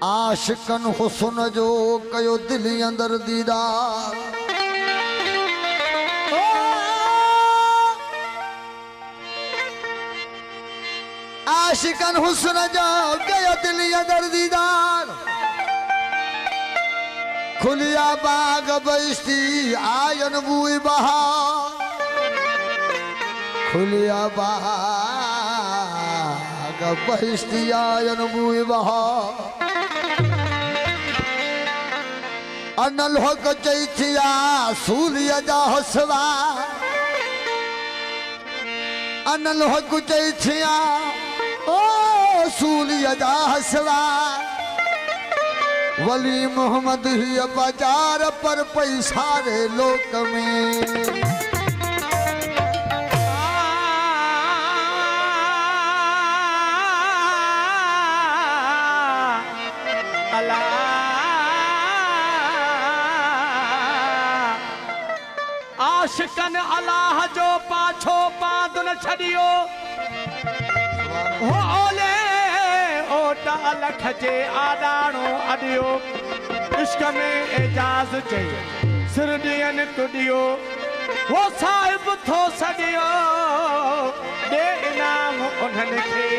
आशिकन हुस्न जो कयो दिल अंदर दीदार आशिकन हुस्न जो कयो दिल अंदर दीदार खुलिया बाग बस्ती आयन बुई बहार खुलिया बाग बस्ती आयन बुई बहार अनल हो चैथिया सूलिया जा हसवा अनल हो चैथिया ओ सूलिया जा हसवा वली मोहम्मद ही बाजार पर पैसा रे लोक में आशिकन अल्लाह जो पाछो पादन छड़ियो हो ओले ओटा लख जे आदाणो अडियो इश्क में एजाज चई सिरडियन कुडियो वो साहिब थो सडियो दे इनाम उन्हन खे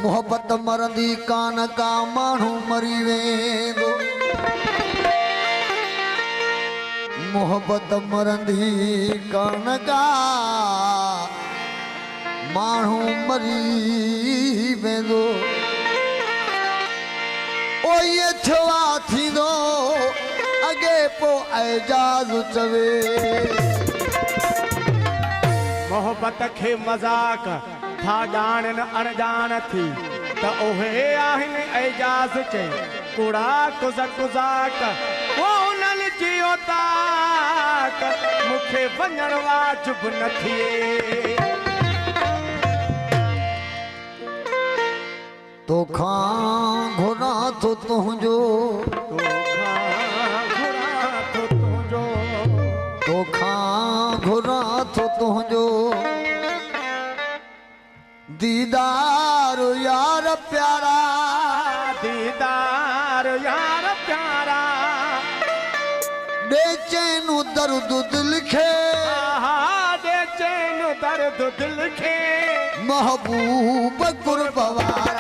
मोहब्बत मरंदी कान का माण्हू मरी वेंदो मोहब्बत मरंदी कान का माण्हू मरी वेंदो ओ ये छवा थींदो अगे पो एजाज चवे मोहब्बत खे मजाक था ॼाणन अणॼाण थी त ओहे आहिनि एजाज चई कुड़ा कुज़ कुज़ाक वो उन्हनि जियो ताक मूंखे वञण वाजिब न थिए तोखां घुरा तो तुंहिंजो तोखां घुरा तो तुंहिंजो दीदार यार प्यारा दीदार यार प्यारा दे चैनु दर्द दिल खे दे चैन दर्द दिल खे महबूब गुरबवारा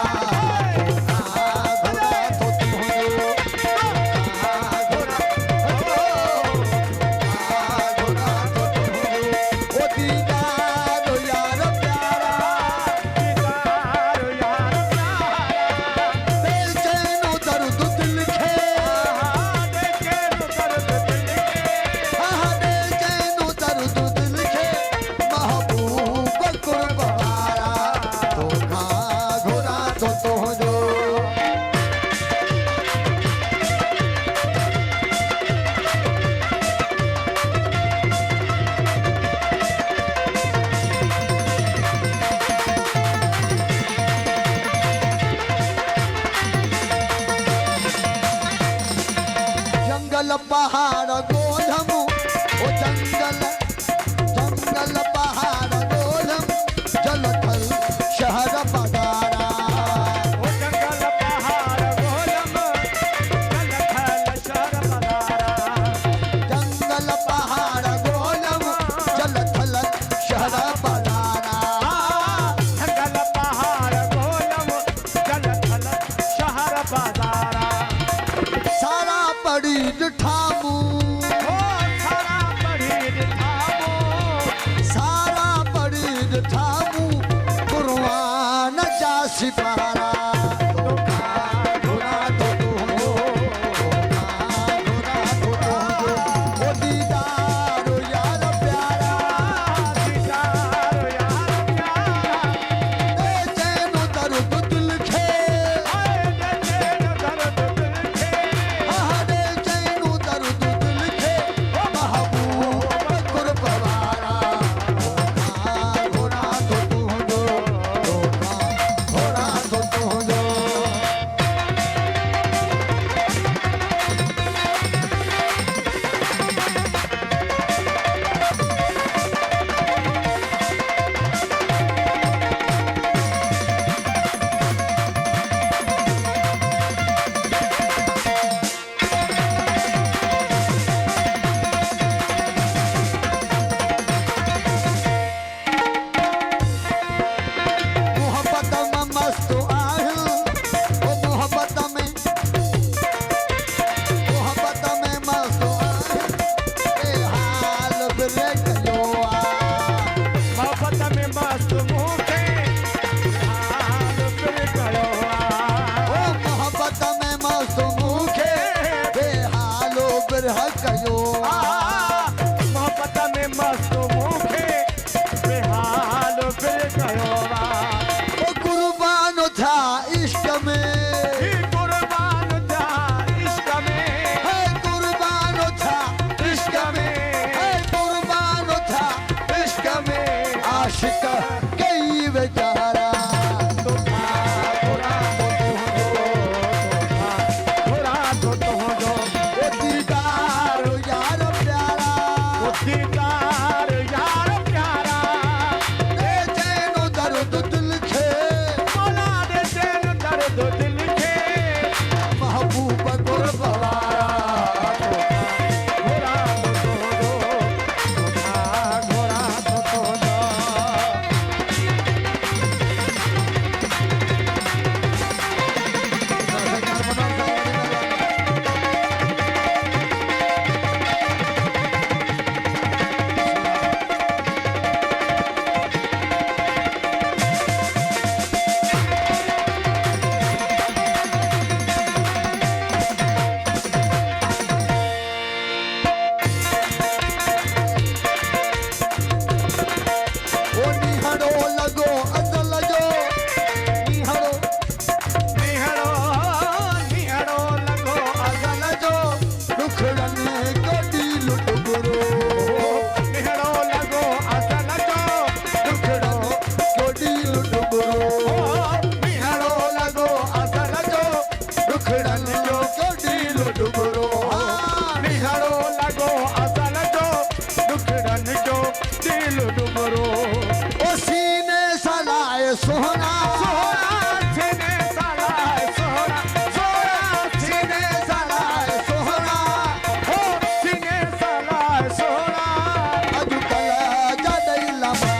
पहाड़ गोलम ओ जंगल जंगल पहाड़ गोलम जलथल शहर बदारा ओ जंगल पहाड़ गोलम जलथल शहर बदारा जंगल पहाड़ गोलम जलथल शहर बदारा जंगल पहाड़ गोलम जलथल शहर बदारा सारा पड़ी ठामू सारा पड़ी ठामू कुर्बान जा सिपारा तो कई बेचारा दीदार यार प्यारा दे चैन दर्द दिल खे महबूब गुरबवारा सोहना सीने सलाए सोहना सीने सलाए सोहना हो सीने सलाए सोहना अजुकल जदई लमा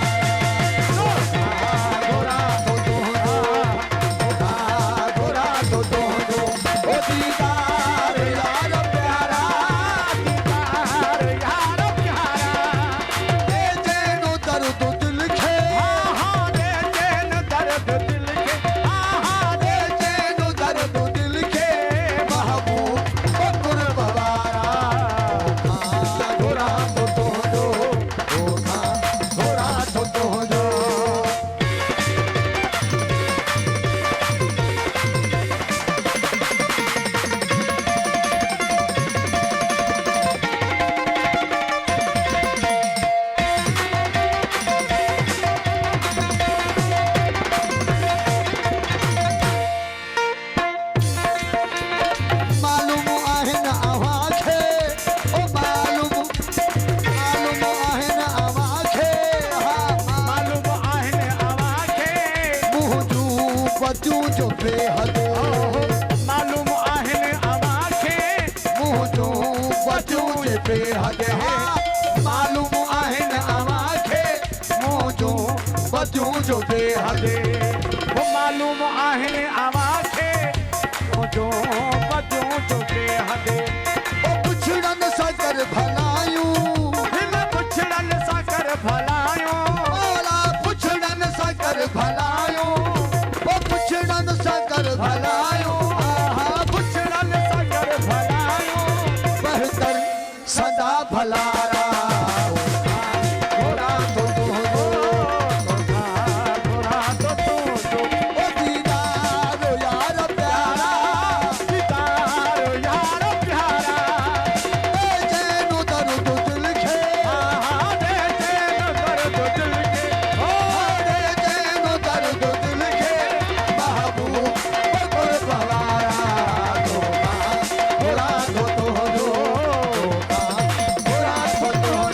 गोरा तो दो ओ दीदार यार प्यारा ए जेनो दर्द दिल खे जो बेहद मालूम आहिनि अवांखे मुंह जो बचू जे बेहद मालूम आहिनि अवांखे मुंह जो बचू जो बेहद मालूम आहिनि अवांखे मुंहिंजो बचू जो बेहद ओ पुछड़न सां कर भलायूं हिन पुछड़न सां कर भलायूं ओला पुछड़न सां कर भलायूं पुछड़न सां कर भलायूं पुछड़न सां कर भलायूं बहतर सदा भलारा घोड़ा तो तू हो घोड़ा तो तू हो ओ दीदार यार प्यारा दीदार यार प्यारा ए जेनो दर्द दिल खे दे चैन दर्द दिल के ओ दे जेनो दर्द दिल खे गुरबवारा घोड़ा तो तू हो घोड़ा तो तू हो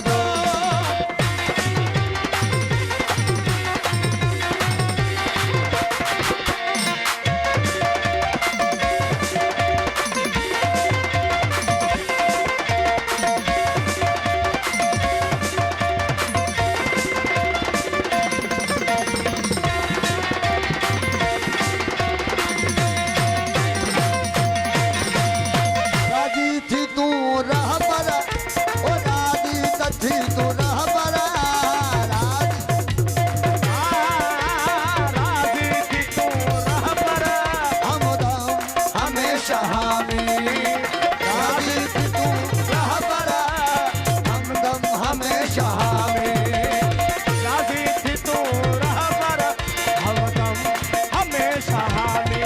राजी थी तू रह बरा ओ राजी थी तू रह बरा राजी थी तू रहबर हमदम हमेशा हामी राजी थी तू रह बरा हमदम हमेशा हामी राजी थी तू रहबर हमदम हमेशा हामी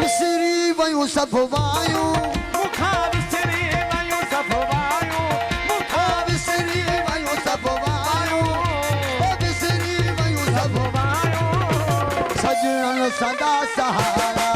विसरी वयूं सब वायूं मुखा विसरी वयूं सब वायूं विसरी वयूं सब वायूं ओ विसरी वयूं सभु सजन सदा सहारा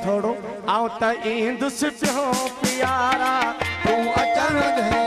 थोड़ो आऊं त ईंदुसि पियो प्यारा तूं अचण दे